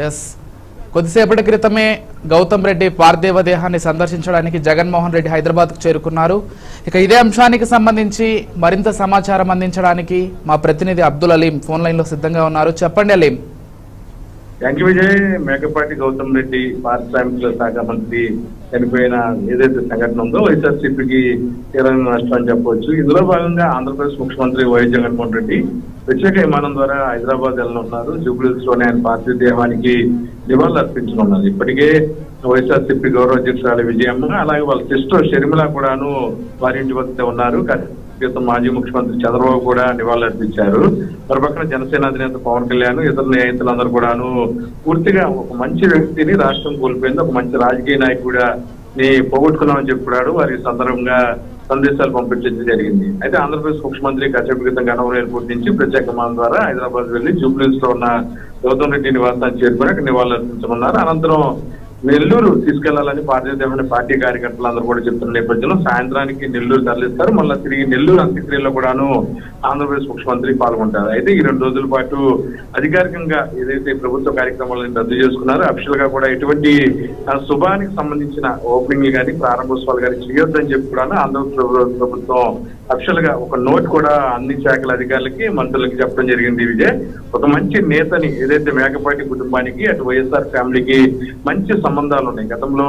Yes, కొద్దిసేపటి క్రితమే గౌతమ్ రెడ్డి పార్థివ దేహాన్ని సందర్శించడానికి జగన్మోహన్ రెడ్డి హైదరాబాద్కు చేరుకున్నారు. ఇక ఇదే అంశానికి సంబంధించి మరింత సమాచారం అందించడానికి మా ప్రతినిధి అబ్దుల్ అలీం ఫోన్ లైన్ లో సిద్ధంగా ఉన్నారు. చెప్పండి అలీం. Thank you Vijay. మేకపాటి గౌతమ్ రెడ్డి పారిశ్రామిక శాఖ మంత్రి చనిపోయిన ఏదైతే సంఘటన ఉందో వైఎస్ఆర్సీపీకి తీవ్రమైన నష్టం అని చెప్పవచ్చు. ఇందులో భాగంగా ఆంధ్రప్రదేశ్ ముఖ్యమంత్రి వైఎస్ జగన్మోహన్ రెడ్డి ప్రత్యేక విమానం ద్వారా హైదరాబాద్ వెళ్ళనున్నారు. జూబ్లీహిల్స్ లోనే ఆయన పార్థివ దేహానికి నివాళులు అర్పించనున్నారు. ఇప్పటికే వైఎస్ఆర్సీపీ గౌరవ అధ్యక్షురాలు విజయమ్మ అలాగే వాళ్ళ సిస్టర్ షర్మిల కూడాను వారి ఇంటి వద్ద ఉన్నారు. మాజీ ముఖ్యమంత్రి చంద్రబాబు కూడా నివాళులు అర్పించారు. మరోపక్కన జనసేన అధినేత పవన్ కళ్యాణ్ ఇతర నేతలందరూ కూడాను పూర్తిగా ఒక మంచి వ్యక్తిని రాష్ట్రం కోల్పోయింది, ఒక మంచి రాజకీయ నాయకుడా ని పోగొట్టుకున్నామని చెప్పుకున్నాడు. వారి సందర్భంగా సందేశాలు పంపించడం జరిగింది. అయితే ఆంధ్రప్రదేశ్ ముఖ్యమంత్రి కాసేపు క్రితం గన్నవరం ఎయిర్పోర్ట్ నుంచి ప్రత్యేక విమానం ద్వారా హైదరాబాద్ వెళ్లి జూబ్లీహిల్స్ లో ఉన్న గౌతమ్ రెడ్డి నివాసాన్ని చేరుకుని అక్కడ నివాళులు అర్పించనున్నారు. అనంతరం నెల్లూరు తీసుకెళ్లాలని పార్టీ కార్యకర్తలందరూ కూడా చెప్తున్న నేపథ్యంలో సాయంత్రానికి నెల్లూరు తరలిస్తారు. మళ్ళీ తిరిగి నెల్లూరు అంత్యక్రియల్లో కూడాను ఆంధ్రప్రదేశ్ ముఖ్యమంత్రి పాల్గొంటారు. అయితే ఈ 2 రోజుల పాటు అధికారికంగా ఏదైతే ప్రభుత్వ కార్యక్రమాలను రద్దు చేసుకున్నారో అఫీషియల్ గా కూడా ఎటువంటి శుభానికి సంబంధించిన ఓపెనింగ్ కానీ ప్రారంభోత్సవాలు కానీ చేయొద్దని చెప్పి కూడా ఆంధ్రప్రదేశ్ ప్రభుత్వం అఫీషియల్ గా ఒక నోట్ కూడా అన్ని శాఖల అధికారులకి మంత్రులకి చెప్పడం జరిగింది. విజయ్, ఒక మంచి నేతని ఏదైతే మేకపాటి కుటుంబానికి అటు వైఎస్ఆర్ ఫ్యామిలీకి మంచి సంబంధాలు ఉన్నాయి. గతంలో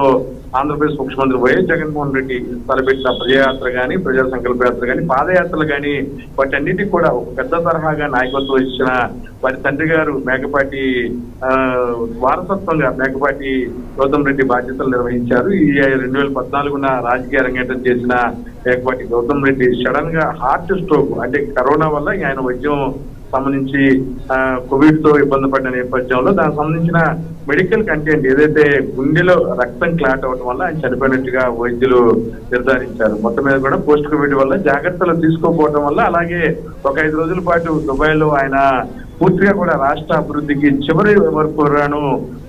ఆంధ్రప్రదేశ్ ముఖ్యమంత్రి వైఎస్ జగన్మోహన్ రెడ్డి తలపెట్టిన ప్రజాయాత్ర కానీ ప్రజా సంకల్ప యాత్ర కానీ పాదయాత్రలు కానీ వాటన్నిటికి కూడా ఒక పెద్ద తరహాగా నాయకత్వం ఇచ్చిన వారి తండ్రి గారు మేకపాటి వారసత్వంగా మేకపాటి గౌతమ్ రెడ్డి బాధ్యతలు నిర్వహించారు. ఈ 2014 రాజకీయ అరంగేట్రం చేసిన మేకపాటి గౌతమ్ రెడ్డి సడన్ గా హార్ట్ స్ట్రోక్ అంటే కరోనా వల్ల ఆయన వైద్యం సంబంధించి కోవిడ్ తో ఇబ్బంది పడిన నేపథ్యంలో దానికి సంబంధించిన మెడికల్ కంటెంట్ ఏదైతే గుండెలో రక్తం క్లాట్ అవడం వల్ల ఆయన చనిపోయినట్టుగా వైద్యులు నిర్ధారించారు. మొత్తం మీద కూడా పోస్ట్ కోవిడ్ వల్ల జాగ్రత్తలు తీసుకోకపోవడం వల్ల అలాగే ఒక 5 రోజుల పాటు దుబాయ్ లో ఆయన పూర్తిగా కూడా రాష్ట్ర అభివృద్ధికి చివరి వరకు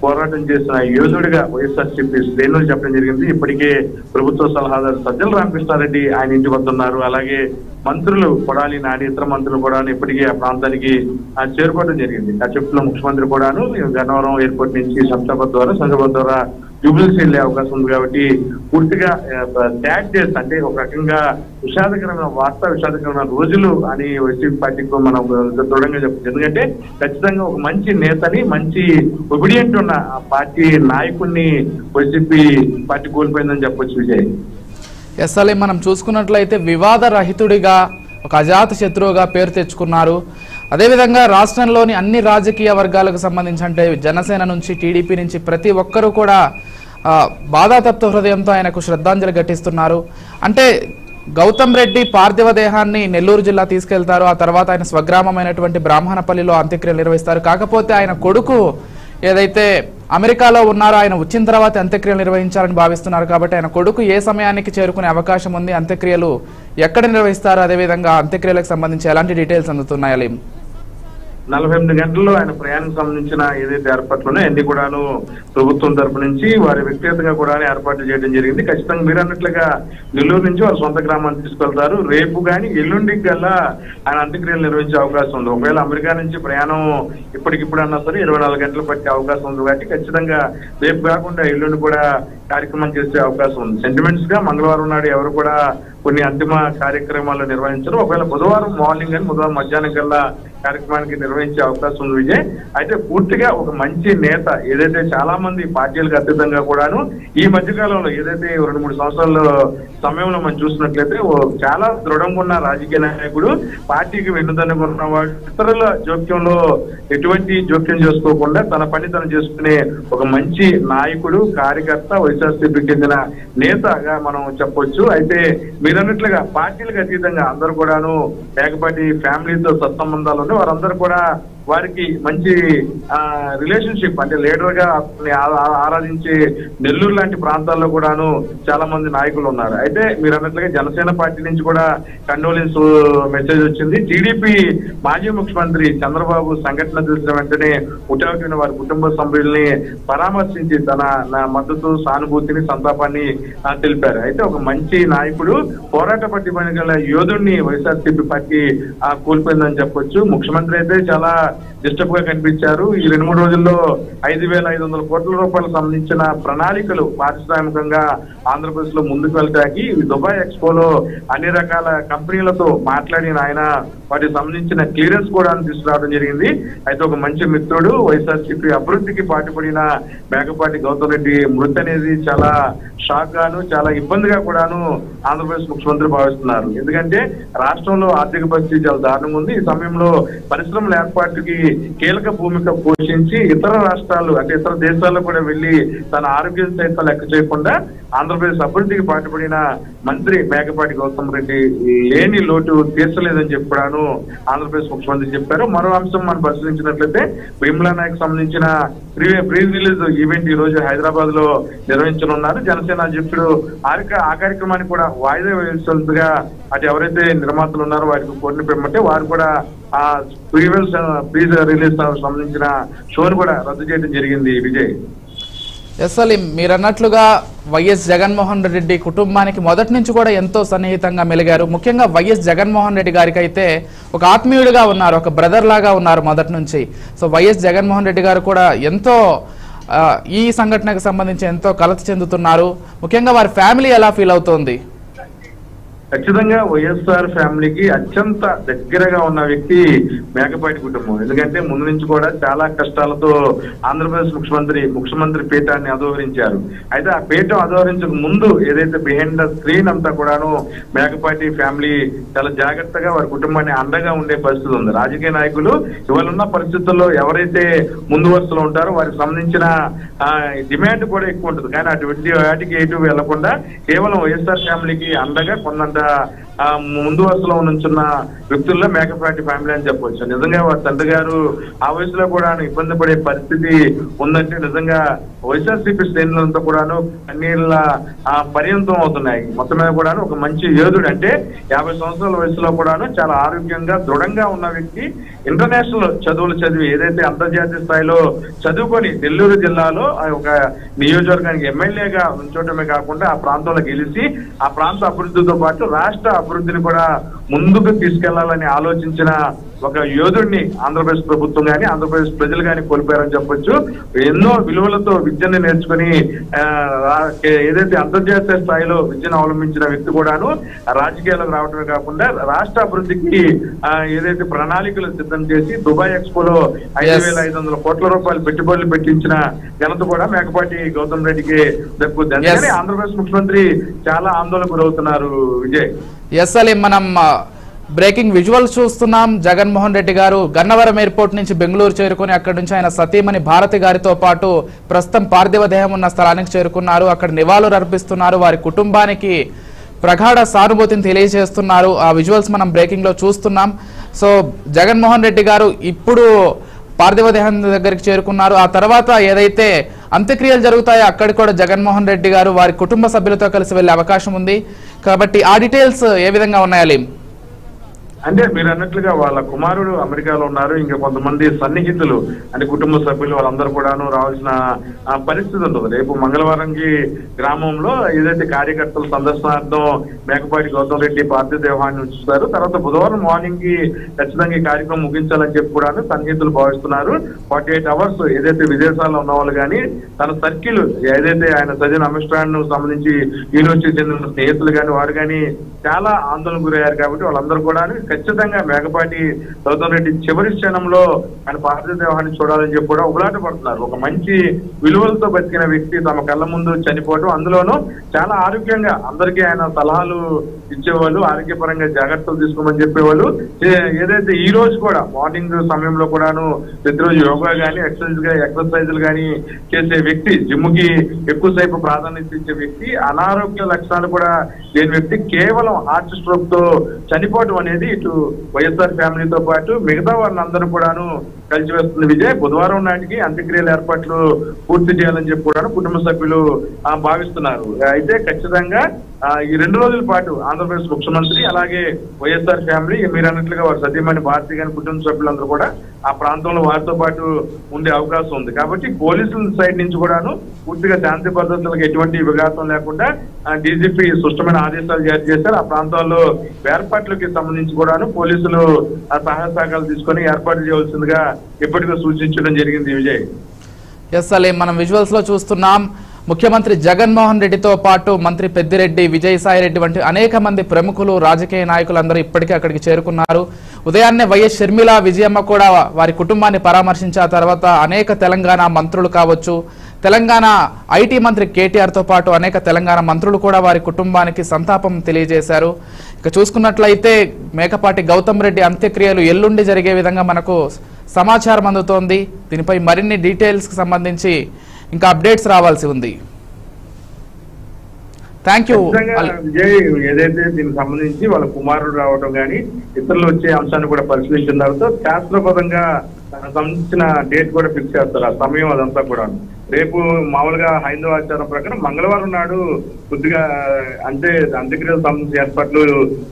పోరాటం చేసిన యోధుడిగా వైఎస్ఆర్సీపీ శ్రేణులు చెప్పడం జరిగింది. ఇప్పటికే ప్రభుత్వ సలహాదారు సజ్జల రామకృష్ణారెడ్డి ఆయన ఇంటి వద్ద ఉన్నారు. అలాగే మంత్రులు కొడాలి నాని ఇతర మంత్రులు కూడా ఇప్పటికే ఆ ప్రాంతానికి చేరుకోవడం జరిగింది. కాసేపులో ముఖ్యమంత్రి కూడాను గన్నవరం ఎయిర్పోర్ట్ నుంచి శంషాబాద్ ద్వారా జూబ్లీహిల్స్ వెళ్లే అవకాశం ఉంది. కాబట్టి పూర్తిగా ట్యాగ్ చేసి అంటే ఒక రకంగా విషాదకరమైన విషాదకరమైన రోజులు అని వైసీపీ పార్టీకి మనం దృఢంగా చెప్తుంది. ఎందుకంటే ఖచ్చితంగా ఒక మంచి నేతని మంచి ఒబిడియంట్ ఉన్న పార్టీ నాయకుడిని వైసీపీ పార్టీ కోల్పోయిందని చెప్పొచ్చు. విజయ్, ఎస్ అలీ, మనం చూసుకున్నట్లయితే వివాద రహితుడిగా ఒక అజాత శత్రువుగా పేరు తెచ్చుకున్నారు. అదేవిధంగా రాష్ట్రంలోని అన్ని రాజకీయ వర్గాలకు సంబంధించి అంటే జనసేన నుంచి టీడీపీ నుంచి ప్రతి ఒక్కరూ కూడా బాధాతప్త హృదయంతో ఆయనకు శ్రద్ధాంజలి ఘటిస్తున్నారు. అంటే గౌతమ్ రెడ్డి పార్థివ దేహాన్ని నెల్లూరు జిల్లా తీసుకెళ్తారు. ఆ తర్వాత ఆయన స్వగ్రామమైనటువంటి బ్రాహ్మణపల్లిలో అంత్యక్రియలు నిర్వహిస్తారు. కాకపోతే ఆయన కొడుకు ఏదైతే అమెరికాలో ఉన్నారో ఆయన వచ్చిన తర్వాత అంత్యక్రియలు నిర్వహించాలని భావిస్తున్నారు. కాబట్టి ఆయన కొడుకు ఏ సమయానికి చేరుకునే అవకాశం ఉంది, అంత్యక్రియలు ఎక్కడ నిర్వహిస్తారు, అదేవిధంగా అంత్యక్రియలకు సంబంధించి ఎలాంటి డీటెయిల్స్ అందుతున్నాయి అలీం? 48 గంటల్లో ఆయన ప్రయాణం సంబంధించిన ఏదైతే ఏర్పాట్లు ఉన్నాయో అన్ని కూడాను ప్రభుత్వం తరపు నుంచి వారి వ్యక్తిగతంగా కూడా ఏర్పాట్లు చేయడం జరిగింది. ఖచ్చితంగా మీరు అన్నట్లుగా నెల్లూరు నుంచి వారి సొంత గ్రామాన్ని తీసుకెళ్తారు. రేపు కానీ ఎల్లుండికి గల్లా ఆయన అంత్యక్రియలు నిర్వహించే అవకాశం ఉంది. ఒకవేళ అమెరికా నుంచి ప్రయాణం ఇప్పటికిప్పుడు అన్నా సరే 24 గంటలు పట్టే అవకాశం ఉంది. కాబట్టి ఖచ్చితంగా రేపు కాకుండా ఎల్లుండి కూడా కార్యక్రమం చేసే అవకాశం ఉంది. సెంటిమెంట్స్ గా మంగళవారం నాడు ఎవరు కూడా కొన్ని అంతిమ కార్యక్రమాలు నిర్వహించరు. ఒకవేళ బుధవారం మార్నింగ్ కానీ బుధవారం మధ్యాహ్నం కల్లా కార్యక్రమానికి నిర్వహించే అవకాశం ఉంది. విజయ్, అయితే పూర్తిగా ఒక మంచి నేత ఏదైతే చాలా మంది పార్టీలకు అతీతంగా కూడాను ఈ మధ్యకాలంలో ఏదైతే 2-3 సంవత్సరాల సమయంలో మనం చూసినట్లయితే చాలా దృఢంగా ఉన్న రాజకీయ నాయకుడు, పార్టీకి వెన్నుదన్నుగా ఉన్నవాడు, ఇతరుల జోక్యంలో ఎటువంటి జోక్యం చేసుకోకుండా తన పని తను చేసుకునే ఒక మంచి నాయకుడు, కార్యకర్త, వైఎస్ఆర్సీపీకి చెందిన నేతగా మనం చెప్పొచ్చు. అయితే మీరన్నట్లుగా పార్టీలకు అతీతంగా అందరూ కూడాను మేకపాటి ఫ్యామిలీతో సత్సంబంధాలు ఉన్నాయి. వారందరూ కూడా వారికి మంచి రిలేషన్షిప్ అంటే లీడర్ గా ఆరాధించే నెల్లూరు లాంటి ప్రాంతాల్లో కూడాను చాలా మంది నాయకులు ఉన్నారు. అయితే మీరు అన్నట్లుగా జనసేన పార్టీ నుంచి కూడా కండోలెన్స్ మెసేజ్ వచ్చింది. టీడీపీ మాజీ ముఖ్యమంత్రి చంద్రబాబు సంఘటన తెలిసిన వెంటనే ఉటావుటిన వారి కుటుంబ సభ్యుల్ని పరామర్శించి తన మద్దతు, సానుభూతిని, సంతాపాన్ని తెలిపారు. అయితే ఒక మంచి నాయకుడు, పోరాట పట్టిన గల యోధుడిని వైఎస్ఆర్సీపీ పార్టీ కోల్పోయిందని చెప్పొచ్చు. ముఖ్యమంత్రి అయితే చాలా డిస్టర్బ్ గా కనిపించారు. ఈ 2-3 రోజుల్లో 5,500 కోట్ల రూపాయలకు సంబంధించిన ప్రణాళికలు పారిశ్రామికంగా ఆంధ్రప్రదేశ్ లో ముందుకు వెళ్తాకి దుబాయ్ ఎక్స్పోలో అన్ని రకాల కంపెనీలతో మాట్లాడిన ఆయన వాటికి సంబంధించిన క్లియరెన్స్ కూడా తీసుకురావడం జరిగింది. అయితే ఒక మంచి మిత్రుడు వైఎస్ఆర్సీపీ అభివృద్ధికి పాటుపడిన మేకపాటి గౌతమ్ రెడ్డి మృతి అనేది చాలా షాక్ గాను చాలా ఇబ్బందిగా కూడాను ఆంధ్రప్రదేశ్ ముఖ్యమంత్రి భావిస్తున్నారు. ఎందుకంటే రాష్ట్రంలో ఆర్థిక పరిస్థితి చాలా దారుణంగా ఉంది. ఈ సమయంలో పరిశ్రమల ఏర్పాటుకి కీలక భూమిక పోషించి ఇతర రాష్ట్రాలు అంటే ఇతర దేశాల్లో కూడా వెళ్లి తన ఆరోగ్యం సైతం లెక్క చేయకుండా ఆంధ్రప్రదేశ్ అభివృద్ధికి పాటుపడిన మంత్రి మేకపాటి గౌతమ్ రెడ్డి లేని లోటు తీర్చలేదని చెప్పాను ఆంధ్రప్రదేశ్ ముఖ్యమంత్రి చెప్పారు. మరో అంశం మనం పరిశీలించినట్లయితే భీమ్లా నాయక్ సంబంధించిన ప్రీ రిలీజ్ ఈవెంట్ ఈ రోజు హైదరాబాద్ లో నిర్వహించనున్నారు. జనసేన అధ్యక్షుడు ఆ కార్యక్రమాన్ని కూడా వాయిదా వేయాల్సిందిగా అటు ఎవరైతే నిర్మాతలు ఉన్నారో వారికి కోరిన పెమ్మంటే వారు కూడా ఆ ప్రీ రిలీజ్ సంబంధించిన షోను కూడా రద్దు చేయడం జరిగింది. విజయ్ సలీం, మీరు అన్నట్లుగా వైఎస్ జగన్మోహన్ రెడ్డి కుటుంబానికి మొదటి నుంచి కూడా ఎంతో సన్నిహితంగా మెలిగారు. ముఖ్యంగా వైఎస్ జగన్మోహన్ రెడ్డి గారికి అయితే ఒక ఆత్మీయుడిగా ఉన్నారు, ఒక బ్రదర్ లాగా ఉన్నారు మొదటి నుంచి. సో వైఎస్ జగన్మోహన్ రెడ్డి గారు కూడా ఎంతో ఈ సంఘటనకు సంబంధించి ఎంతో కలత చెందుతున్నారు. ముఖ్యంగా వారి ఫ్యామిలీ ఎలా ఫీల్ అవుతోంది? ఖచ్చితంగా వైఎస్ఆర్ ఫ్యామిలీకి అత్యంత దగ్గరగా ఉన్న వ్యక్తి మేకపాటి కుటుంబం. ఎందుకంటే ముందు నుంచి కూడా చాలా కష్టాలతో ఆంధ్రప్రదేశ్ ముఖ్యమంత్రి పీఠాన్ని అధోహరించారు. అయితే ఆ పీఠం అధోహరించక ముందు ఏదైతే బిహైండ్ ద స్క్రీన్ అంతా కూడాను మేకపాటి ఫ్యామిలీ చాలా జాగ్రత్తగా వారి కుటుంబాన్ని అండగా ఉండే పరిస్థితి ఉంది. రాజకీయ నాయకులు ఇవాళ ఉన్న పరిస్థితుల్లో ఎవరైతే ముందు వరుసలో ఉంటారో వారికి సంబంధించిన డిమాండ్ కూడా ఎక్కువ ఉంటుంది. కానీ అటువంటి వాటికి ఎటు వెళ్లకుండా కేవలం వైఎస్ఆర్ ఫ్యామిలీకి అండగా కొంత ముందు వరుసలో నుంచున్న వ్యక్తుల్లో మేకపాటి ఫ్యామిలీ అని చెప్పవచ్చు. నిజంగా వారి తండ్రి గారు ఆ వయసులో కూడా ఇబ్బంది పడే పరిస్థితి ఉందంటే నిజంగా వైఎస్ఆర్సీపీ శ్రేణులంతా కూడాను కన్నీళ్ళ పర్యంతం అవుతున్నాయి. మొత్తం మీద కూడాను ఒక మంచి యోధుడు అంటే 50 సంవత్సరాల వయసులో కూడాను చాలా ఆరోగ్యంగా దృఢంగా ఉన్న వ్యక్తి ఇంటర్నేషనల్ చదువులు చదివి ఏదైతే అంతర్జాతీయ స్థాయిలో చదువుకొని నెల్లూరు జిల్లాలో ఒక నియోజకవర్గానికి ఎమ్మెల్యేగా ఉంచడమే కాకుండా ఆ ప్రాంతంలో గెలిచి ఆ ప్రాంత అభివృద్ధితో పాటు రాష్ట్ర అభివృద్ధిని కూడా ముందుకు తీసుకెళ్లాలని ఆలోచించిన ఒక యోధుడిని ఆంధ్రప్రదేశ్ ప్రభుత్వం కానీ ఆంధ్రప్రదేశ్ ప్రజలు కానీ కోల్పోయారని చెప్పొచ్చు. ఎన్నో విలువలతో విద్యను నేర్చుకుని ఏదైతే అంతర్జాతీయ స్థాయిలో విద్యను అవలంబించిన వ్యక్తి కూడాను రాజకీయాలకు రావడమే కాకుండా రాష్ట్ర అభివృద్ధికి ఏదైతే ప్రణాళికలు సిద్ధం చేసి దుబాయ్ ఎక్స్పోలో 5,500 కోట్ల రూపాయలు పెట్టుబడులు పెట్టించిన ఘనత కూడా మేకపాటి గౌతమ్ రెడ్డికి దక్కుద్ది. అందుకని ఆంధ్రప్రదేశ్ ముఖ్యమంత్రి చాలా ఆందోళనకు గురవుతున్నారు. విజయ్ సలీం, మనం బ్రేకింగ్ విజువల్స్ చూస్తున్నాం. జగన్మోహన్ రెడ్డి గారు గన్నవరం ఎయిర్పోర్ట్ నుంచి బెంగళూరు చేరుకుని అక్కడి నుంచి ఆయన సతీమణి భారతి గారితో పాటు ప్రస్తుతం పార్థివ దేహం ఉన్న స్థలానికి చేరుకున్నారు. అక్కడ నివాళులు అర్పిస్తున్నారు. వారి కుటుంబానికి ప్రగాఢ సానుభూతిని తెలియజేస్తున్నారు. ఆ విజువల్స్ మనం బ్రేకింగ్ లో చూస్తున్నాం. సో జగన్మోహన్ రెడ్డి గారు ఇప్పుడు పార్థివ దేహం దగ్గరికి చేరుకున్నారు. ఆ తర్వాత ఏదైతే అంత్యక్రియలు జరుగుతాయో అక్కడికి కూడా జగన్మోహన్ రెడ్డి గారు వారి కుటుంబ సభ్యులతో కలిసి వెళ్లే అవకాశం ఉంది. కాబట్టి ఆ డీటెయిల్స్ ఏ విధంగా ఉన్నాయా? అంటే మీరు అన్నట్లుగా వాళ్ళ కుమారుడు అమెరికాలో ఉన్నారు. ఇంకా కొంతమంది సన్నిహితులు అంటే కుటుంబ సభ్యులు వాళ్ళందరూ కూడాను రావాల్సిన పరిస్థితి ఉంటుంది. రేపు మంగళవారంకి గ్రామంలో ఏదైతే కార్యకర్తల సందర్శనార్థం మేకపాటి గౌతమ్ రెడ్డి పార్థివ దేహాన్ని ఉంచుతారు. తర్వాత బుధవారం మార్నింగ్ కి ఖచ్చితంగా ఈ కార్యక్రమం ముగించాలని చెప్పి కూడా సన్నిహితులు భావిస్తున్నారు. 48 అవర్స్ ఏదైతే విదేశాల్లో ఉన్న వాళ్ళు కానీ తన సర్కిల్ ఏదైతే ఆయన చదివిన అమిస్ట్రాన్ సంబంధించి యూనివర్సిటీ చెందిన స్నేహితులు కానీ వారు కానీ చాలా ఆందోళన గురయ్యారు. కాబట్టి వాళ్ళందరూ కూడా ఖచ్చితంగా మేకపాటి గౌతమ్ రెడ్డి చివరి క్షణంలో ఆయన పార్థివ దేహాన్ని చూడాలని చెప్పి కూడా ఉబలాట పడుతున్నారు. ఒక మంచి విలువలతో బతికిన వ్యక్తి తమ కళ్ళ ముందు చనిపోవడం, అందులోనూ చాలా ఆరోగ్యంగా అందరికీ ఆయన సలహాలు ఇచ్చేవాళ్ళు, ఆరోగ్యపరంగా జాగ్రత్తలు తీసుకోమని చెప్పేవాళ్ళు. ఏదైతే ఈ రోజు కూడా మార్నింగ్ సమయంలో కూడాను ప్రతిరోజు యోగా కానీ ఎక్సర్సైజులు కానీ చేసే వ్యక్తి, జిమ్ కి ఎక్కువసేపు ప్రాధాన్యత ఇచ్చే వ్యక్తి, అనారోగ్య లక్షణాలు కూడా లేని వ్యక్తి కేవలం హార్ట్ స్ట్రోక్ తో చనిపోవడం అనేది ఇటు వైఎస్ఆర్ ఫ్యామిలీతో పాటు మిగతా వాళ్ళందరూ కూడాను కలిసివేస్తుంది. విజయ్, బుధవారం నాటికి అంత్యక్రియల ఏర్పాట్లు పూర్తి చేయాలని చెప్పి కూడా కుటుంబ సభ్యులు భావిస్తున్నారు. అయితే ఖచ్చితంగా ఈ 2 రోజుల పాటు ఆంధ్రప్రదేశ్ ముఖ్యమంత్రి అలాగే వైఎస్ఆర్ ఫ్యామిలీ మీరు అన్నట్లుగా వారి సతీమణి భారతి గారి కుటుంబ సభ్యులందరూ కూడా ఆ ప్రాంతంలో వారితో పాటు ఉండే అవకాశం ఉంది. కాబట్టి పోలీసుల సైడ్ నుంచి కూడాను పూర్తిగా శాంతి భద్రతలకు ఎటువంటి విఘాతం లేకుండా డీజీపీ స్పష్టమైన ఆదేశాలు జారీ చేశారు. ఆ ప్రాంతాల్లో ఏర్పాట్లకి సంబంధించి కూడాను పోలీసులు సహాయ సహకారాలు తీసుకొని ఏర్పాటు చేయవలసిందిగా ఇప్పటికే సూచించడం జరిగింది. విజయ్, ఎస్ సలీం, మనం విజువల్స్ లో చూస్తున్నాం. ముఖ్యమంత్రి జగన్మోహన్ రెడ్డితో పాటు మంత్రి పెద్దిరెడ్డి, విజయసాయి రెడ్డి వంటి అనేక మంది ప్రముఖులు, రాజకీయ నాయకులందరూ ఇప్పటికే అక్కడికి చేరుకున్నారు. ఉదయాన్నే వైఎస్ షర్మిల, విజయమ్మ కూడా వారి కుటుంబాన్ని పరామర్శించిన తర్వాత అనేక తెలంగాణ మంత్రులు కావచ్చు, తెలంగాణ ఐటీ మంత్రి కేటీఆర్ తో పాటు అనేక తెలంగాణ మంత్రులు కూడా వారి కుటుంబానికి సంతాపం తెలియజేశారు. ఇక చూసుకున్నట్లయితే మేకపాటి గౌతమ్ రెడ్డి అంత్యక్రియలు ఎల్లుండి జరిగే విధంగా మనకు సమాచారం అందుతోంది. దీనిపై మరిన్ని డీటెయిల్స్ కి సంబంధించి ఇంకా అప్డేట్స్ రావాల్సి ఉంది. Thank you Vijay. ఏదైతే దీనికి సంబంధించి వాళ్ళ కుమారుడు రావడం కానీ ఇతరులు వచ్చే అంశాన్ని కూడా పరిశీలించిన తర్వాత శాస్త్రబద్ధంగా సంబంధించిన డేట్ కూడా ఫిక్స్ చేస్తారు. ఆ సమయం అదంతా కూడా రేపు మామూలుగా హైందవ ఆచారం ప్రకారం మంగళవారం నాడు కొద్దిగా అంటే అంత్యక్రియలకు సంబంధించిన ఏర్పాట్లు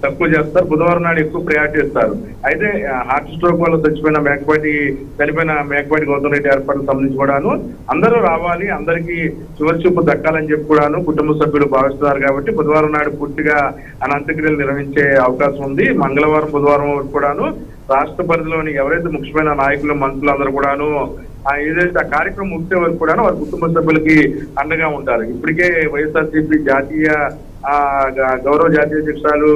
తక్కువ చేస్తారు, బుధవారం నాడు ఎక్కువ ప్రయారిటీ ఇస్తారు. అయితే హార్ట్ స్ట్రోక్ వల్ల చనిపోయిన మేకపాటి గౌతమ్ రెడ్డి ఏర్పాట్లకు సంబంధించి కూడాను అందరూ రావాలి, అందరికీ చివరి చూపు దక్కాలని చెప్పి కూడాను కుటుంబ సభ్యులు భావిస్తున్నారు. కాబట్టి బుధవారం నాడు పూర్తిగా అంత్యక్రియలు నిర్వహించే అవకాశం ఉంది. మంగళవారం, బుధవారం వరకు కూడాను రాష్ట్ర పరిధిలోని ఎవరైతే ముఖ్యమైన నాయకులు, మంత్రులు అందరూ కూడాను ఏదైతే ఆ కార్యక్రమం ముగిసే వరకు కూడా వారి కుటుంబ సభ్యులకి అండగా ఉంటారు. ఇప్పటికే వైఎస్ఆర్సీపీ గౌరవ జాతీయ అధ్యక్షురాలు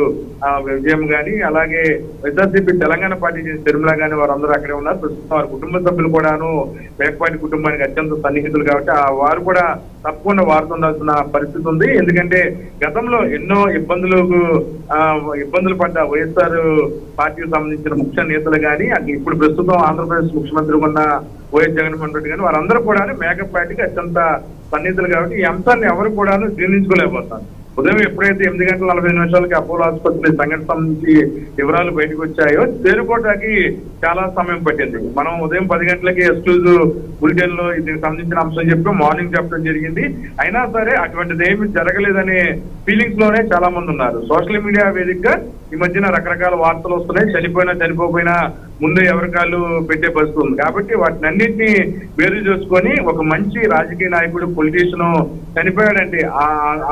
విజయం గాని, అలాగే వైఎస్ఆర్సీపీ తెలంగాణ పార్టీ షర్మిల గాని వారందరూ అక్కడే ఉన్నారు. ప్రస్తుతం వారి కుటుంబ సభ్యులు కూడాను మేకపాటి కుటుంబానికి అత్యంత సన్నిహితులు కాబట్టి వారు కూడా తప్పకుండా వారితో ఉండాల్సిన పరిస్థితి ఉంది. ఎందుకంటే గతంలో ఎన్నో ఇబ్బందులు పడ్డ వైఎస్ఆర్ పార్టీకి సంబంధించిన ముఖ్య నేతలు కానీ, ఇప్పుడు ప్రస్తుతం ఆంధ్రప్రదేశ్ ముఖ్యమంత్రి ఉన్న వైఎస్ జగన్మోహన్ రెడ్డి కానీ వారందరూ కూడా మేకపాటికి అత్యంత సన్నిహితులు కాబట్టి ఈ అంశాన్ని ఎవరు కూడా జీర్ణించుకోలేకపోతారు. ఉదయం ఎప్పుడైతే 8:45 అపోలో ఆసుపత్రి సంఘటన సంబంధించి వివరాలు బయటకు వచ్చాయో చేరుకోవడానికి చాలా సమయం పట్టింది. మనం ఉదయం 10 గంటలకి ఎక్స్క్లూజివ్ బులెటిన్ లో దీనికి సంబంధించిన అంశం చెప్పి మార్నింగ్ చెప్పడం జరిగింది. అయినా సరే అటువంటిది ఏమి జరగలేదనే ఫీలింగ్స్ లోనే చాలా మంది ఉన్నారు. సోషల్ మీడియా వేదికగా ఈ మధ్యన రకరకాల వార్తలు వస్తున్నాయి. చనిపోయినా ముందే ఎవరికాళ్ళు పెట్టే పరిస్థితి ఉంది. కాబట్టి వాటిని అన్నింటినీ వేరు చేసుకొని ఒక మంచి రాజకీయ నాయకుడు, పొలిటీషియన్ చనిపోయాడంటే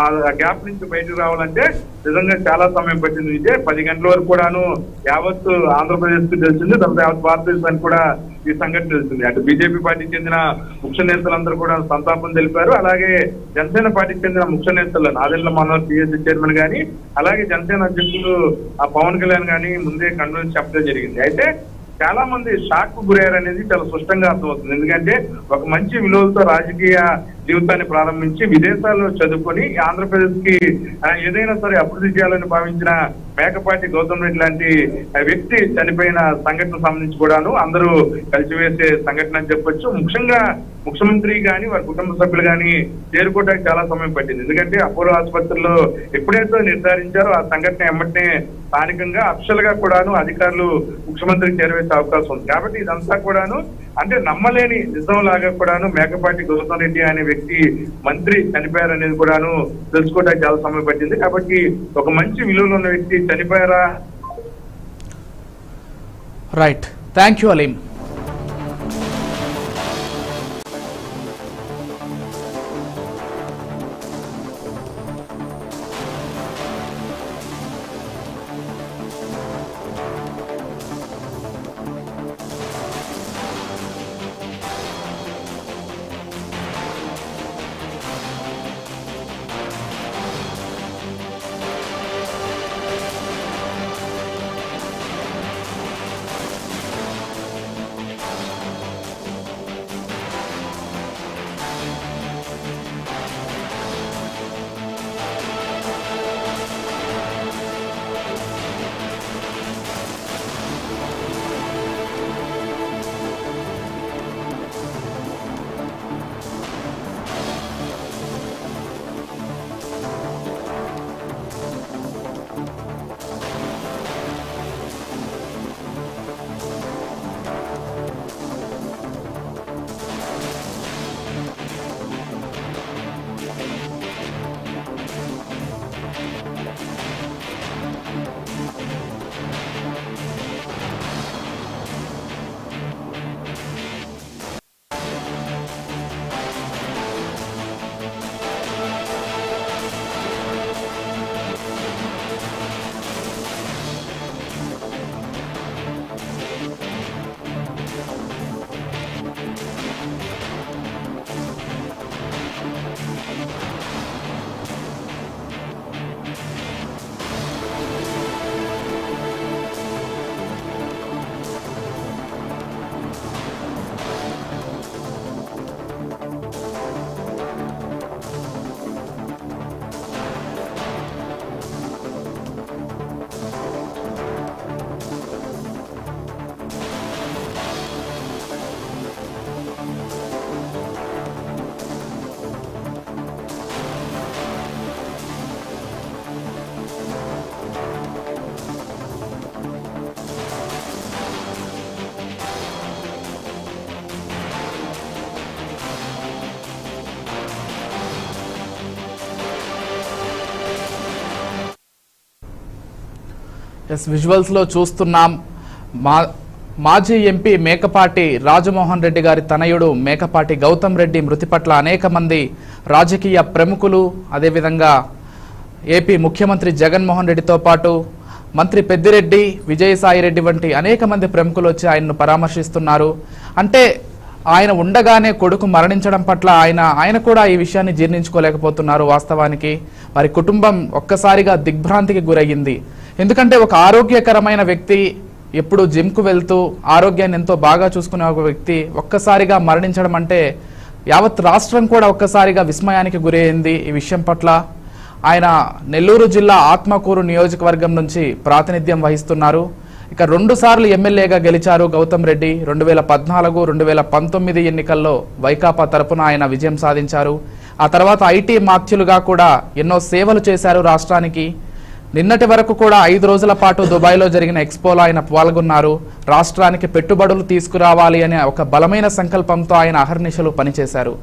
ఆ గ్యాప్ నుంచి బయటకు రావాలంటే నిజంగా చాలా సమయం పట్టింది. విజయ్ 10 గంటల వరకు కూడాను యావత్ ఆంధ్రప్రదేశ్ కి తెలిసింది, తర్వాత యావత్ భారతదేశానికి కూడా ఈ సంఘటన తెలిసింది. అటు బీజేపీ పార్టీకి చెందిన ముఖ్య నేతలందరూ కూడా సంతాపం తెలిపారు. అలాగే జనసేన పార్టీకి చెందిన ముఖ్య నేతలు నాదెండ్ల మనోహర్ పిఎస్సీ చైర్మన్ గాని, అలాగే జనసేన అధ్యక్షులు పవన్ కళ్యాణ్ గాని ముందే కన్నులు చెప్పడం జరిగింది. అయితే చాలా మంది షాక్ కు గురయ్యారు అనేది చాలా స్పష్టంగా అర్థమవుతుంది. ఎందుకంటే ఒక మంచి విలువలతో రాజకీయ జీవితాన్ని ప్రారంభించి విదేశాల్లో చదువుకొని ఆంధ్రప్రదేశ్ కి ఏదైనా సరే అభివృద్ధి చేయాలని భావించిన మేకపాటి గౌతమ్ రెడ్డి లాంటి వ్యక్తి చనిపోయిన సంఘటన సంబంధించి కూడాను అందరూ కలిసివేసే సంఘటన అని చెప్పొచ్చు. ముఖ్యంగా ముఖ్యమంత్రి గాని వారి కుటుంబ సభ్యులు గాని చేరుకోవడానికి చాలా సమయం పట్టింది. ఎందుకంటే అపోలో ఆసుపత్రిలో ఎప్పుడైతే నిర్ధారించారో ఆ సంఘటన ఎమ్మటనే స్థానికంగా అఫీషియల్ గా కూడాను అధికారులు ముఖ్యమంత్రికి చేరవేసే అవకాశం ఉంది. కాబట్టి ఇదంతా కూడాను అంటే నమ్మలేని నిజం లాగా కూడాను మేకపాటి గౌతమ్ రెడ్డి అనే వ్యక్తి మంత్రి చనిపోయారనేది కూడాను తెలుసుకోవడానికి చాలా సమయం పట్టింది. కాబట్టి ఒక మంచి విలువలు ఉన్న వ్యక్తి చనిపోయారా? Right, thank you Aleem. విజువల్స్లో చూస్తున్నాం. మాజీ ఎంపీ మేకపాటి రాజమోహన్ రెడ్డి గారి తనయుడు మేకపాటి గౌతమ్ రెడ్డి మృతి పట్ల అనేక మంది రాజకీయ ప్రముఖులు, అదేవిధంగా ఏపీ ముఖ్యమంత్రి జగన్మోహన్ రెడ్డితో పాటు మంత్రి పెద్దిరెడ్డి, విజయసాయిరెడ్డి వంటి అనేక మంది ప్రముఖులు వచ్చి ఆయన్ను పరామర్శిస్తున్నారు. అంటే ఆయన ఉండగానే కొడుకు మరణించడం పట్ల ఆయన కూడా ఈ విషయాన్ని జీర్ణించుకోలేకపోతున్నారు. వాస్తవానికి వారి కుటుంబం ఒక్కసారిగా దిగ్భ్రాంతికి గురయ్యింది. ఎందుకంటే ఒక ఆరోగ్యకరమైన వ్యక్తి, ఎప్పుడు జిమ్కు వెళ్తూ ఆరోగ్యాన్ని ఎంతో బాగా చూసుకునే ఒక వ్యక్తి ఒక్కసారిగా మరణించడం అంటే యావత్ రాష్ట్రం కూడా ఒక్కసారిగా విస్మయానికి గురైంది. ఈ విషయం పట్ల ఆయన నెల్లూరు జిల్లా ఆత్మకూరు నియోజకవర్గం నుంచి ప్రాతినిధ్యం వహిస్తున్నారు. ఇక 2 సార్లు ఎమ్మెల్యేగా గెలిచారు గౌతమ్ రెడ్డి. 2014, 2019 ఎన్నికల్లో వైకాపా తరపున ఆయన విజయం సాధించారు. ఆ తర్వాత ఐటీ మాత్యులుగా కూడా ఎన్నో సేవలు చేశారు రాష్ట్రానికి. నిన్నటి వరకు కూడా 5 రోజుల పాటు దుబాయ్లో జరిగిన ఎక్స్పోలో ఆయన పాల్గొన్నారు. రాష్ట్రానికి పెట్టుబడులు తీసుకురావాలి అనే ఒక బలమైన సంకల్పంతో ఆయన అహర్నిశలు పనిచేశారు.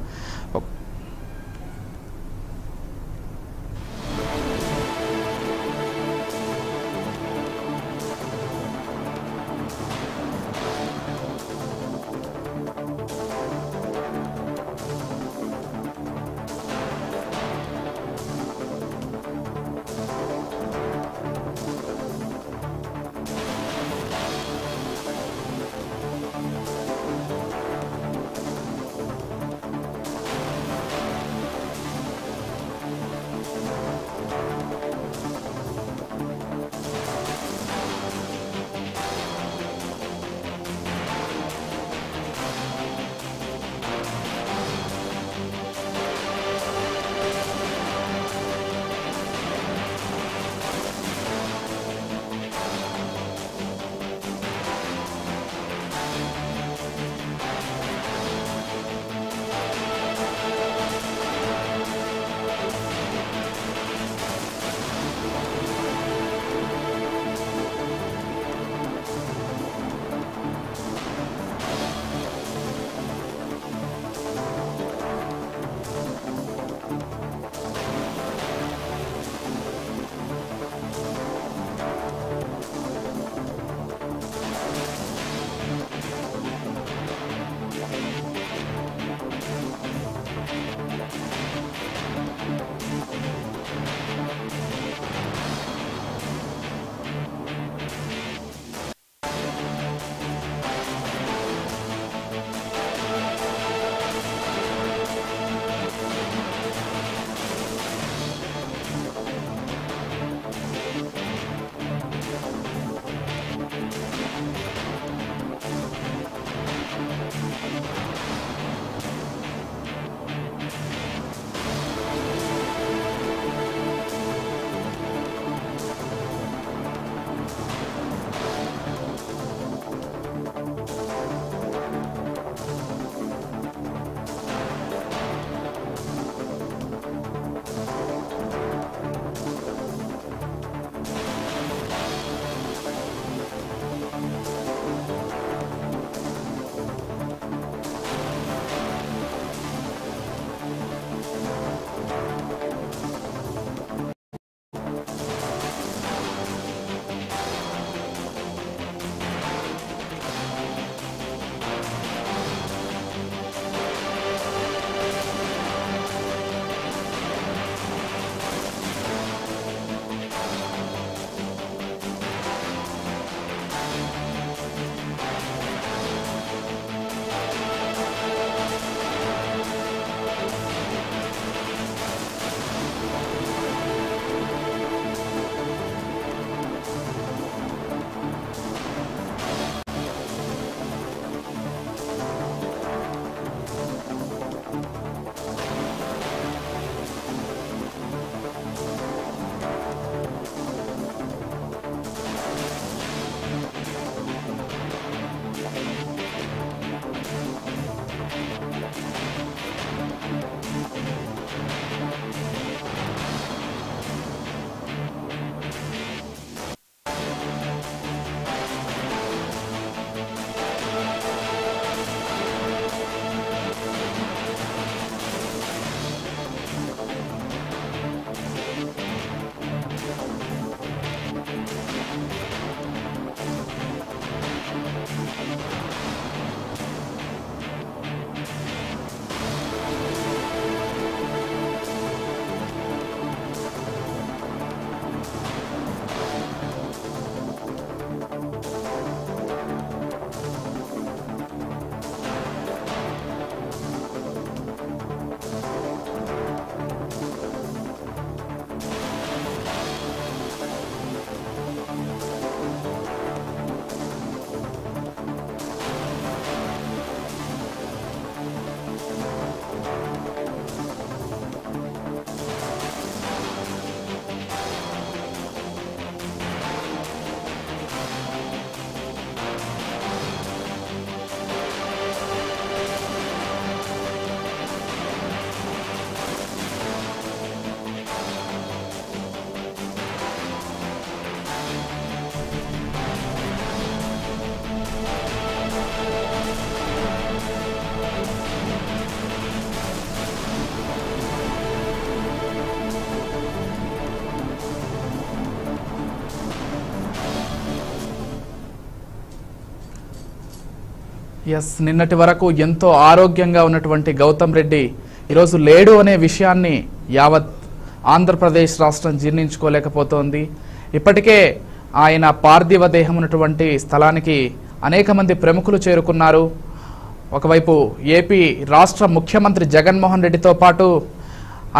ఎస్, నిన్నటి వరకు ఎంతో ఆరోగ్యంగా ఉన్నటువంటి గౌతమ్ రెడ్డి ఈరోజు లేడు అనే విషయాన్ని యావత్ ఆంధ్రప్రదేశ్ రాష్ట్రం జీర్ణించుకోలేకపోతోంది. ఇప్పటికే ఆయన పార్థివ దేహం ఉన్నటువంటి స్థలానికి అనేక మంది ప్రముఖులు చేరుకున్నారు. ఒకవైపు ఏపీ రాష్ట్ర ముఖ్యమంత్రి జగన్మోహన్ రెడ్డితో పాటు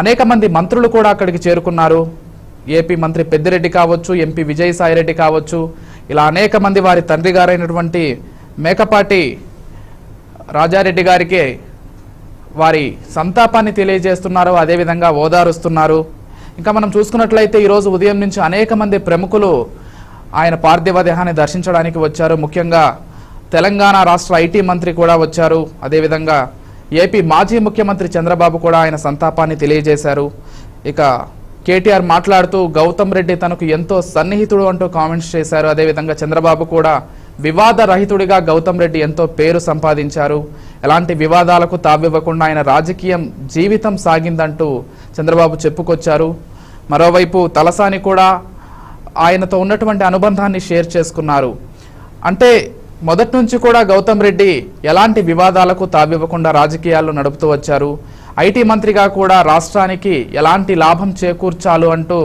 అనేక మంది మంత్రులు కూడా అక్కడికి చేరుకున్నారు. ఏపీ మంత్రి పెద్దిరెడ్డి కావచ్చు, ఎంపీ విజయసాయిరెడ్డి కావచ్చు, ఇలా అనేక మంది వారి తండ్రి గారైనటువంటి మేకపాటి రాజారెడ్డి గారికి వారి సంతాపాన్ని తెలియజేస్తున్నారు, అదేవిధంగా ఓదారుస్తున్నారు. ఇంకా మనం చూసుకున్నట్లయితే ఈరోజు ఉదయం నుంచి అనేక మంది ప్రముఖులు ఆయన పార్థివ దేహాన్ని దర్శించడానికి వచ్చారు. ముఖ్యంగా తెలంగాణ రాష్ట్ర ఐటీ మంత్రి కూడా వచ్చారు. అదేవిధంగా ఏపీ మాజీ ముఖ్యమంత్రి చంద్రబాబు కూడా ఆయన సంతాపాన్ని తెలియజేశారు. ఇక కేటీఆర్ మాట్లాడుతూ గౌతమ్ రెడ్డి తనకు ఎంతో సన్నిహితుడు అంటూ కామెంట్స్ చేశారు. అదేవిధంగా చంద్రబాబు కూడా వివాద రహితుడిగా గౌతమ్ రెడ్డి ఎంతో పేరు సంపాదించారు, ఎలాంటి వివాదాలకు తావివ్వకుండా ఆయన రాజకీయం జీవితం సాగిందంటూ చంద్రబాబు చెప్పుకొచ్చారు. మరోవైపు తలసాని కూడా ఆయనతో ఉన్నటువంటి అనుబంధాన్ని షేర్ చేసుకున్నారు. అంటే మొదటి నుంచి కూడా గౌతమ్ రెడ్డి ఎలాంటి వివాదాలకు తావివ్వకుండా రాజకీయాల్లో నడుపుతూ వచ్చారు. ఐటీ మంత్రిగా కూడా రాష్ట్రానికి ఎలాంటి లాభం చేకూర్చాలు అంటూ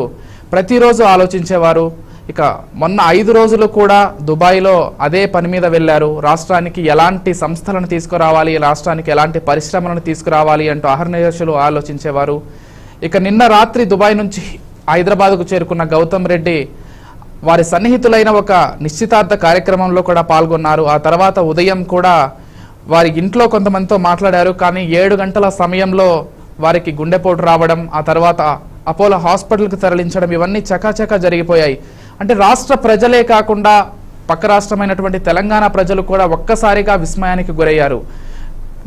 ప్రతిరోజు ఆలోచించేవారు. ఇక మొన్న 5 రోజులు కూడా దుబాయ్లో అదే పని మీద వెళ్లారు. రాష్ట్రానికి ఎలాంటి సంస్థలను తీసుకురావాలి, రాష్ట్రానికి ఎలాంటి పరిశ్రమలను తీసుకురావాలి అంటూ అహర్నిశలు ఆలోచించేవారు. ఇక నిన్న రాత్రి దుబాయ్ నుంచి హైదరాబాద్కు చేరుకున్న గౌతమ్ రెడ్డి వారి సన్నిహితులైన ఒక నిశ్చితార్థ కార్యక్రమంలో కూడా పాల్గొన్నారు. ఆ తర్వాత ఉదయం కూడా వారి ఇంట్లో కొంతమందితో మాట్లాడారు. కానీ 7 గంటల సమయంలో వారికి గుండెపోటు రావడం, ఆ తర్వాత అపోలో హాస్పిటల్కి తరలించడం, ఇవన్నీ చకాచకా జరిగిపోయాయి. అంటే రాష్ట్ర ప్రజలే కాకుండా పక్క రాష్ట్రమైనటువంటి తెలంగాణ ప్రజలు కూడా ఒక్కసారిగా విస్మయానికి గురయ్యారు.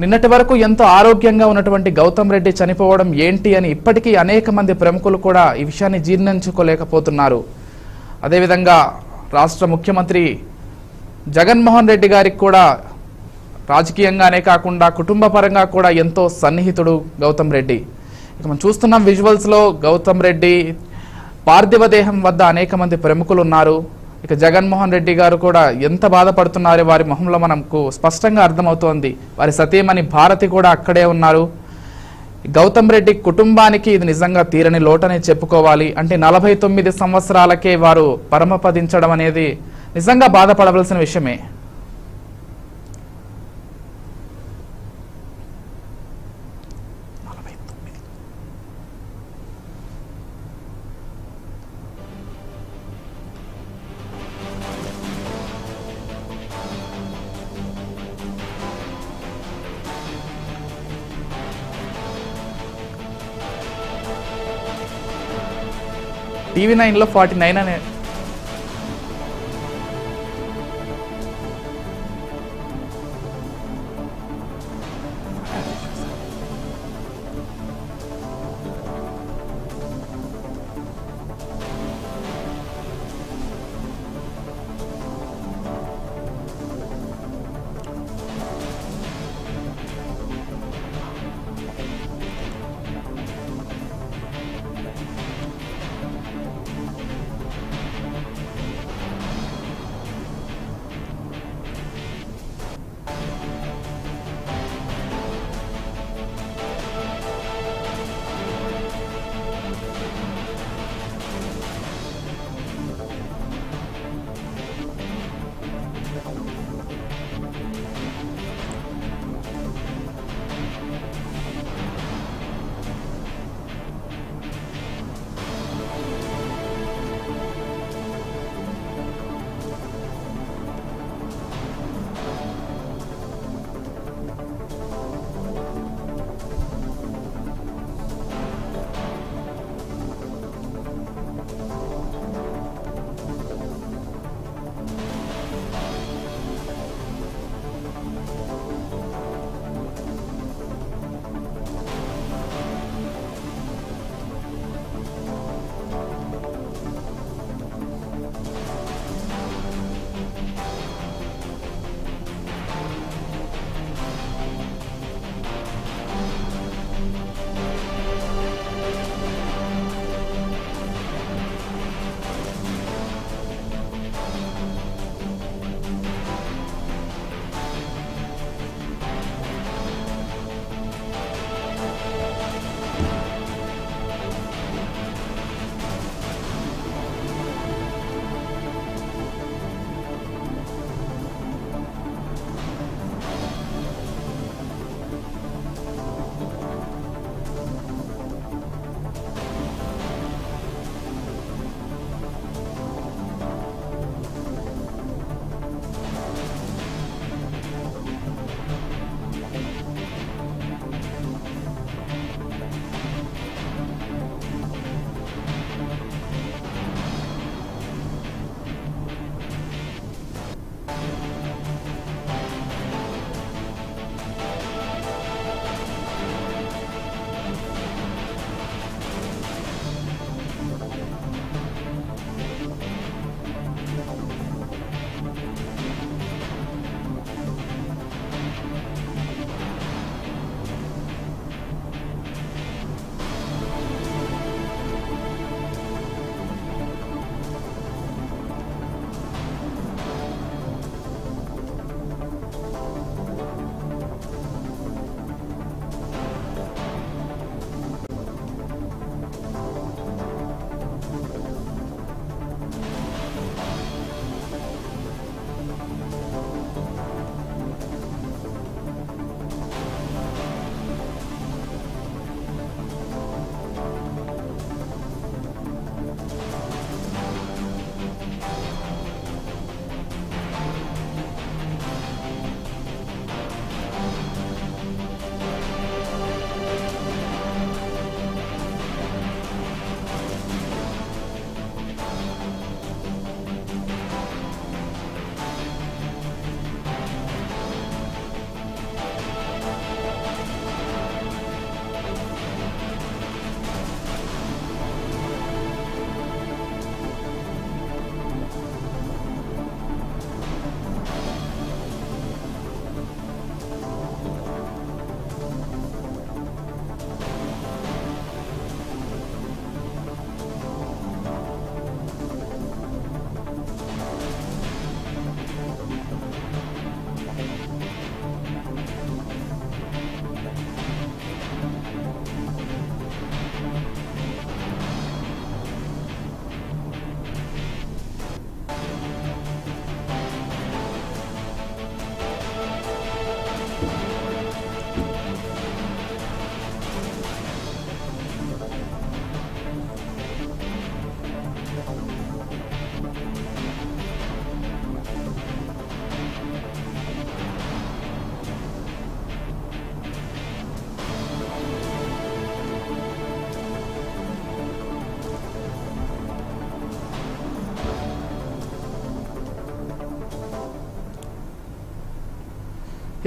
నిన్నటి వరకు ఎంతో ఆరోగ్యంగా ఉన్నటువంటి గౌతమ్ రెడ్డి చనిపోవడం ఏంటి అని ఇప్పటికీ అనేక మంది ప్రముఖులు కూడా ఈ విషయాన్ని జీర్ణించుకోలేకపోతున్నారు. అదేవిధంగా రాష్ట్ర ముఖ్యమంత్రి జగన్మోహన్ రెడ్డి గారికి కూడా రాజకీయంగానే కాకుండా కుటుంబ పరంగా కూడా ఎంతో సన్నిహితుడు గౌతమ్ రెడ్డి. ఇక మనం చూస్తున్నాం విజువల్స్లో గౌతమ్ రెడ్డి పార్థివ దేహం వద్ద అనేక మంది ప్రముఖులు ఉన్నారు. ఇక జగన్మోహన్ రెడ్డి గారు కూడా ఎంత బాధపడుతున్నారో వారి మొహంలో మనకు స్పష్టంగా అర్థమవుతోంది. వారి సతీమణి భారతి కూడా అక్కడే ఉన్నారు. గౌతమ్ రెడ్డి కుటుంబానికి ఇది నిజంగా తీరని లోటనే చెప్పుకోవాలి. అంటే 49 సంవత్సరాలకే వారు పరమపదించడం అనేది నిజంగా బాధపడవలసిన విషయమే. TV9లో 49 అనే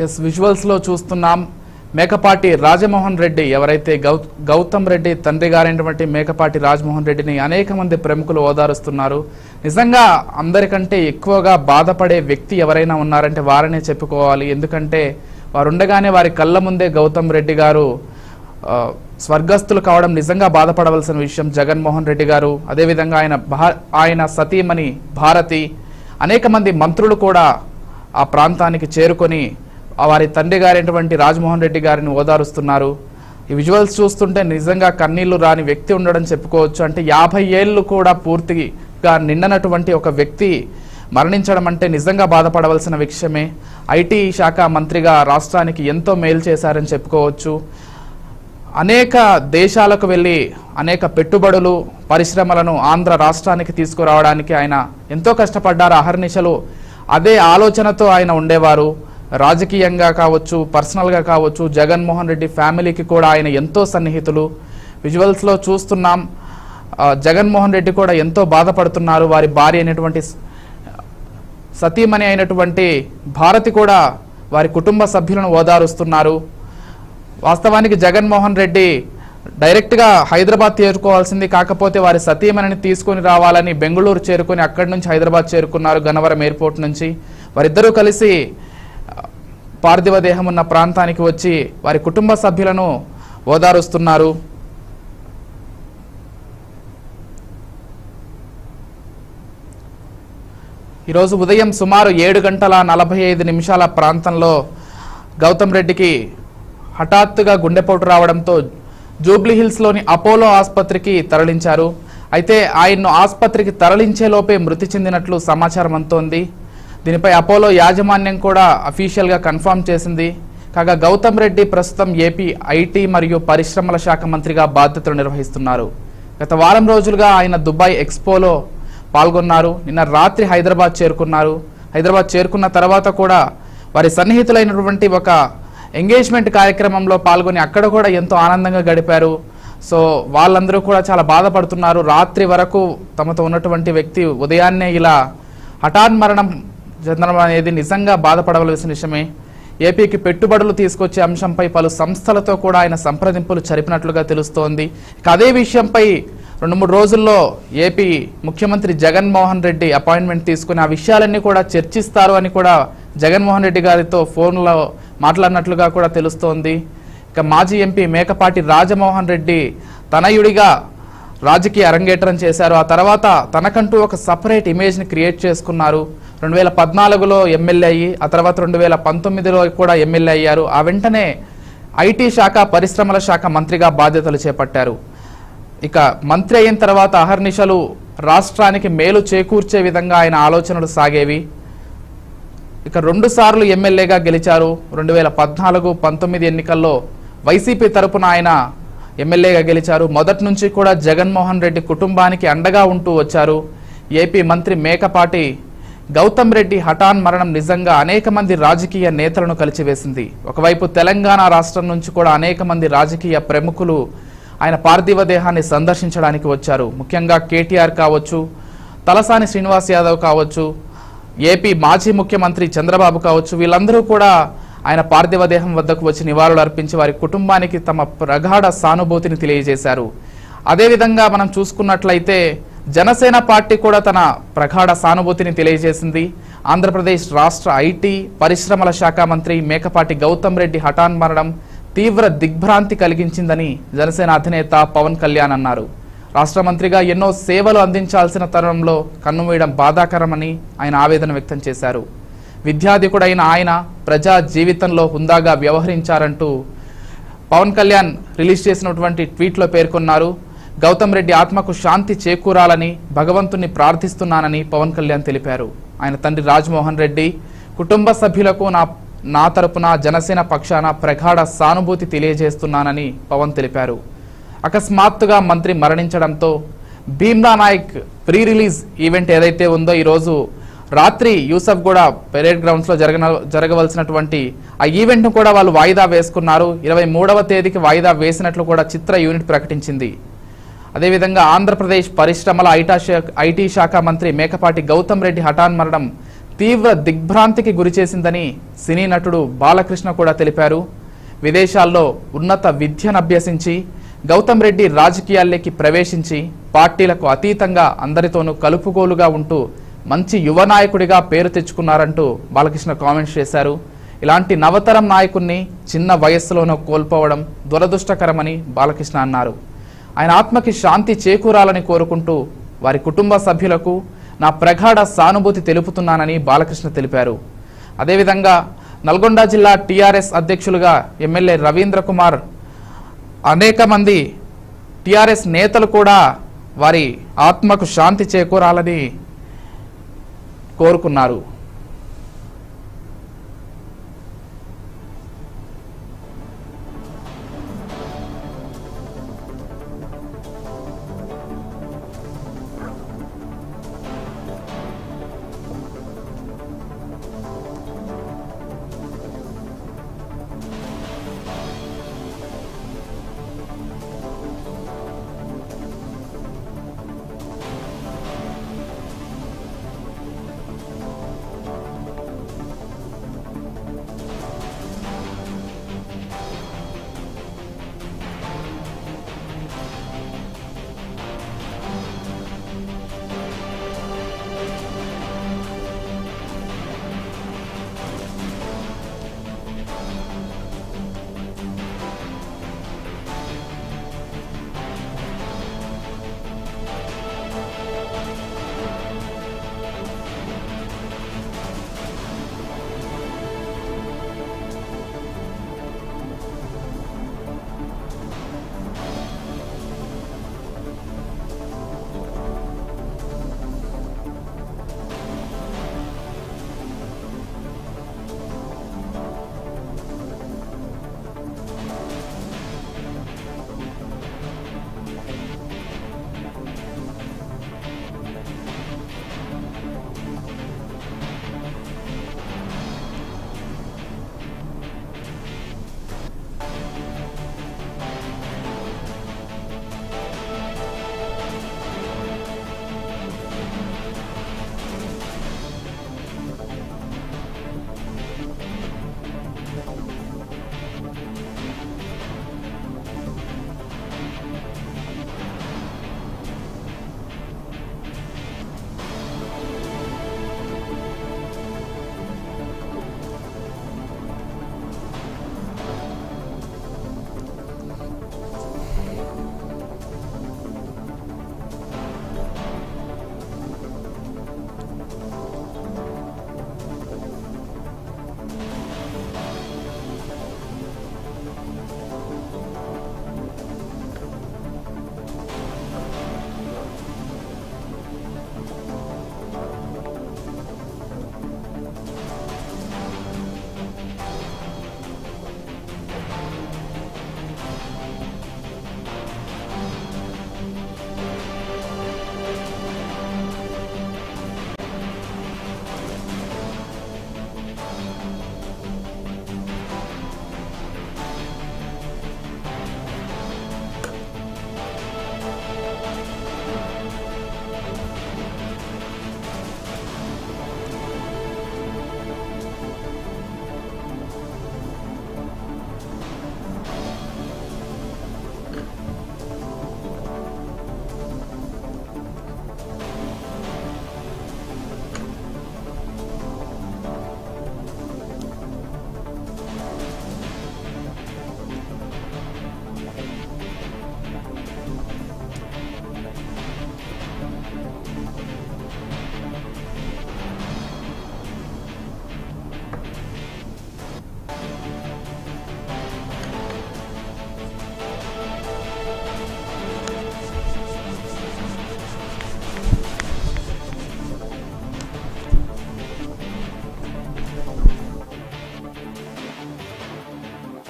ఎస్ విజువల్స్ లో చూస్తున్నాం మేకపాటి రాజమోహన్ రెడ్డి ఎవరైతే గౌతమ్ రెడ్డి తండ్రి గారైనటువంటి మేకపాటి రాజమోహన్ రెడ్డిని అనేక మంది ప్రముఖులు ఓదారుస్తున్నారు. నిజంగా అందరికంటే ఎక్కువగా బాధపడే వ్యక్తి ఎవరైనా ఉన్నారంటే వారనే చెప్పుకోవాలి. ఎందుకంటే వారు ఉండగానే వారి కళ్ళ ముందే గౌతమ్ రెడ్డి గారు స్వర్గస్థులు కావడం నిజంగా బాధపడవలసిన విషయం. జగన్మోహన్ రెడ్డి గారు, అదేవిధంగా ఆయన సతీమణి భారతి, అనేక మంది మంత్రులు కూడా ఆ ప్రాంతానికి చేరుకొని వారి తండ్రి గారైనటువంటి రాజమోహన్ రెడ్డి గారిని ఓదారుస్తున్నారు. ఈ విజువల్స్ చూస్తుంటే నిజంగా కన్నీళ్లు రాని వ్యక్తి ఉండడం చెప్పుకోవచ్చు. అంటే 50 ఏళ్ళు కూడా పూర్తిగా నిండనటువంటి ఒక వ్యక్తి మరణించడం అంటే నిజంగా బాధపడవలసిన విషయమే. ఐటీ శాఖ మంత్రిగా రాష్ట్రానికి ఎంతో మేలు చేశారని చెప్పుకోవచ్చు. అనేక దేశాలకు వెళ్ళి అనేక పెట్టుబడులు పరిశ్రమలను ఆంధ్ర రాష్ట్రానికి తీసుకురావడానికి ఆయన ఎంతో కష్టపడ్డారు. అహర్నిశలు అదే ఆలోచనతో ఆయన ఉండేవారు. రాజకీయంగా కావచ్చు, పర్సనల్గా కావచ్చు, జగన్మోహన్ రెడ్డి ఫ్యామిలీకి కూడా ఆయన ఎంతో సన్నిహితులు. విజువల్స్లో చూస్తున్నాం జగన్మోహన్ రెడ్డి కూడా ఎంతో బాధపడుతున్నారు. వారి భార్య అయినటువంటి సతీమణి అయినటువంటి భారతి కూడా వారి కుటుంబ సభ్యులను ఓదారుస్తున్నారు. వాస్తవానికి జగన్మోహన్ రెడ్డి డైరెక్ట్గా హైదరాబాద్ చేరుకోవాల్సింది, కాకపోతే వారి సతీమణిని తీసుకొని రావాలని బెంగళూరు చేరుకొని అక్కడి నుంచి హైదరాబాద్ చేరుకున్నారు గన్నవరం ఎయిర్పోర్ట్ నుంచి. వారిద్దరూ కలిసి పార్థివ దేహం ఉన్న ప్రాంతానికి వచ్చి వారి కుటుంబ సభ్యులను ఓదారుస్తున్నారు. ఈరోజు ఉదయం సుమారు 7:45 ప్రాంతంలో గౌతమ్ రెడ్డికి హఠాత్తుగా గుండెపోటు రావడంతో జూబ్లీహిల్స్లోని అపోలో ఆసుపత్రికి తరలించారు. అయితే ఆయన్ను ఆసుపత్రికి తరలించే లోపే మృతి చెందినట్లు సమాచారం అందుతోంది. దీనిపై అపోలో యాజమాన్యం కూడా అఫీషియల్గా కన్ఫర్మ్ చేసింది. కాగా గౌతమ్ రెడ్డి ప్రస్తుతం ఏపీ ఐటీ మరియు పరిశ్రమల శాఖ మంత్రిగా బాధ్యతలు నిర్వహిస్తున్నారు. గత వారం రోజులుగా ఆయన దుబాయ్ ఎక్స్పోలో పాల్గొన్నారు. నిన్న రాత్రి హైదరాబాద్ చేరుకున్నారు. హైదరాబాద్ చేరుకున్న తర్వాత కూడా వారి సన్నిహితులైనటువంటి ఒక ఎంగేజ్మెంట్ కార్యక్రమంలో పాల్గొని అక్కడ కూడా ఎంతో ఆనందంగా గడిపారు. సో వాళ్ళందరూ కూడా చాలా బాధపడుతున్నారు. రాత్రి వరకు తమతో ఉన్నటువంటి వ్యక్తి ఉదయాన్నే ఇలా హఠాన్ మరణం చెందడం అనేది నిజంగా బాధపడవలసిన విషయమే. ఏపీకి పెట్టుబడులు తీసుకొచ్చే అంశంపై పలు సంస్థలతో కూడా ఆయన సంప్రదింపులు జరిపినట్లుగా తెలుస్తోంది. ఇక అదే విషయంపై 2-3 రోజుల్లో ఏపీ ముఖ్యమంత్రి జగన్మోహన్ రెడ్డి అపాయింట్మెంట్ తీసుకుని ఆ విషయాలన్నీ కూడా చర్చిస్తారు అని కూడా జగన్మోహన్ రెడ్డి గారితో ఫోన్లో మాట్లాడినట్లుగా కూడా తెలుస్తోంది. ఇక మాజీ ఎంపీ మేకపాటి రాజమోహన్ రెడ్డి తనయుడిగా రాజకీయ అరంగేట్రం చేశారు. ఆ తర్వాత తనకంటూ ఒక సపరేట్ ఇమేజ్ని క్రియేట్ చేసుకున్నారు. 2014లో ఎమ్మెల్యే అయ్యి ఆ తర్వాత 2019లో కూడా ఎమ్మెల్యే అయ్యారు. ఆ వెంటనే ఐటీ శాఖ పరిశ్రమల శాఖ మంత్రిగా బాధ్యతలు చేపట్టారు. ఇక మంత్రి అయిన తర్వాత అహర్నిశలు రాష్ట్రానికి మేలు చేకూర్చే విధంగా ఆయన ఆలోచనలు సాగేవి. ఇక 2 సార్లు ఎమ్మెల్యేగా గెలిచారు. 2014-19 ఎన్నికల్లో వైసీపీ తరపున ఆయన ఎమ్మెల్యేగా గెలిచారు. మొదటి నుంచి కూడా జగన్మోహన్ రెడ్డి కుటుంబానికి అండగా ఉంటూ వచ్చారు. ఏపీ మంత్రి మేకపాటి గౌతమ్ రెడ్డి హఠాన్ మరణం నిజంగా అనేక మంది రాజకీయ నేతలను కలిచివేసింది. ఒకవైపు తెలంగాణ రాష్ట్రం నుంచి కూడా అనేక మంది రాజకీయ ప్రముఖులు ఆయన పార్థివ దేహాన్ని సందర్శించడానికి వచ్చారు. ముఖ్యంగా కేటీఆర్ కావచ్చు, తలసాని శ్రీనివాస్ యాదవ్ కావచ్చు, ఏపీ మాజీ ముఖ్యమంత్రి చంద్రబాబు కావచ్చు, వీళ్ళందరూ కూడా ఆయన పార్థివ దేహం వద్దకు వచ్చి నివాళులు అర్పించి వారి కుటుంబానికి తమ ప్రగాఢ సానుభూతిని తెలియజేశారు. అదేవిధంగా మనం చూసుకున్నట్లయితే జనసేన పార్టీ కూడా తన ప్రగాఢ సానుభూతిని తెలియజేసింది. ఆంధ్రప్రదేశ్ రాష్ట్ర ఐటీ పరిశ్రమల శాఖ మంత్రి మేకపాటి గౌతమ్ రెడ్డి హఠాన్ మరణం తీవ్ర దిగ్భ్రాంతి కలిగించిందని జనసేన అధినేత పవన్ కళ్యాణ్ అన్నారు. రాష్ట్ర మంత్రిగా ఎన్నో సేవలు అందించాల్సిన తరుణంలో కన్నుమూయడం బాధాకరమని ఆయన ఆవేదన వ్యక్తం చేశారు. విద్యాధికుడైన ఆయన ప్రజా జీవితంలో హుందాగా వ్యవహరించారంటూ పవన్ కళ్యాణ్ రిలీజ్ చేసినటువంటి ట్వీట్లో పేర్కొన్నారు. గౌతమ్ రెడ్డి ఆత్మకు శాంతి చేకూరాలని భగవంతుని ప్రార్థిస్తున్నానని పవన్ కళ్యాణ్ తెలిపారు. ఆయన తండ్రి రాజమోహన్ రెడ్డి కుటుంబ సభ్యులకు నా తరపున జనసేన పక్షాన ప్రగాఢ సానుభూతి తెలియజేస్తున్నానని పవన్ తెలిపారు. అకస్మాత్తుగా మంత్రి మరణించడంతో Bheemla Nayak pre release event ఏదైతే ఉందో ఈరోజు రాత్రి యూసఫ్గూడ పెరేడ్ గ్రౌండ్స్లో జరగవలసినటువంటి ఆ ఈవెంట్ను కూడా వాళ్ళు వాయిదా వేసుకున్నారు. 23వ తేదీకి వాయిదా వేసినట్లు కూడా చిత్ర యూనిట్ ప్రకటించింది. అదేవిధంగా ఆంధ్రప్రదేశ్ పరిశ్రమల ఐటీ శాఖ మంత్రి మేకపాటి గౌతమ్ రెడ్డి హఠాన్ మరణం తీవ్ర దిగ్భ్రాంతికి గురిచేసిందని సినీ నటుడు బాలకృష్ణ కూడా తెలిపారు. విదేశాల్లో ఉన్నత విద్యను అభ్యసించి గౌతమ్ రెడ్డి రాజకీయాల్లోకి ప్రవేశించి పార్టీలకు అతీతంగా అందరితోనూ కలుపుగోలుగా ఉంటూ మంచి యువ నాయకుడిగా పేరు తెచ్చుకున్నారంటూ బాలకృష్ణ కామెంట్స్ చేశారు. ఇలాంటి నవతరం నాయకుడిని చిన్న వయస్సులోనూ కోల్పోవడం దురదృష్టకరమని బాలకృష్ణ అన్నారు. ఆయన ఆత్మకి శాంతి చేకూరాలని కోరుకుంటూ వారి కుటుంబ సభ్యులకు నా ప్రగాఢ సానుభూతి తెలుపుతున్నానని బాలకృష్ణ తెలిపారు. అదేవిధంగా నల్గొండ జిల్లా టీఆర్ఎస్ అధ్యక్షులుగా ఎమ్మెల్యే రవీంద్ర కుమార్, అనేక మంది టీఆర్ఎస్ నేతలు కూడా వారి ఆత్మకు శాంతి చేకూరాలని కోరుకున్నారు.